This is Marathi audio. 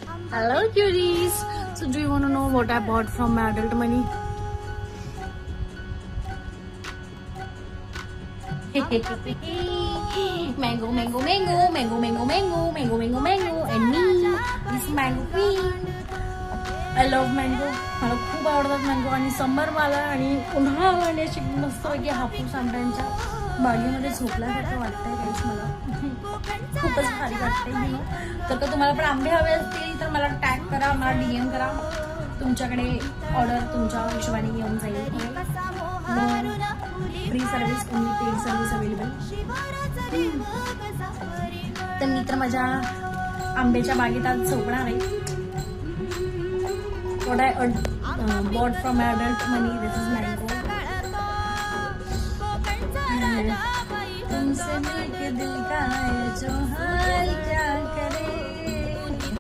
Hello cuties. So do you want to know what I bought from my adult money? Mango, mango, mango, mango, mango, mango, mango, mango, mango, and me is mango queen. I love mango. मला खूप आवडतात mango आणि समर मला आणि उन्हाळा आणि अशी मस्तपैकी हापूस आंब्यांच्या बागेमध्ये झोपल्यासारखं वाटतंय काहीच मला खूपच भारी वाटतंय तर का तुम्हाला पण आंबे हवे असतील तर मला टॅग करा मला DM करा तुमच्याकडे ऑर्डर तुमच्या हिशोबाने येऊन जाईल free service only paid service available तर मी तर माझ्या आंब्याच्या बागेत आज झोपणार आहे what I bought from my adult money. This is mango. तुमसे मिलके दिल का है जो हाल क्या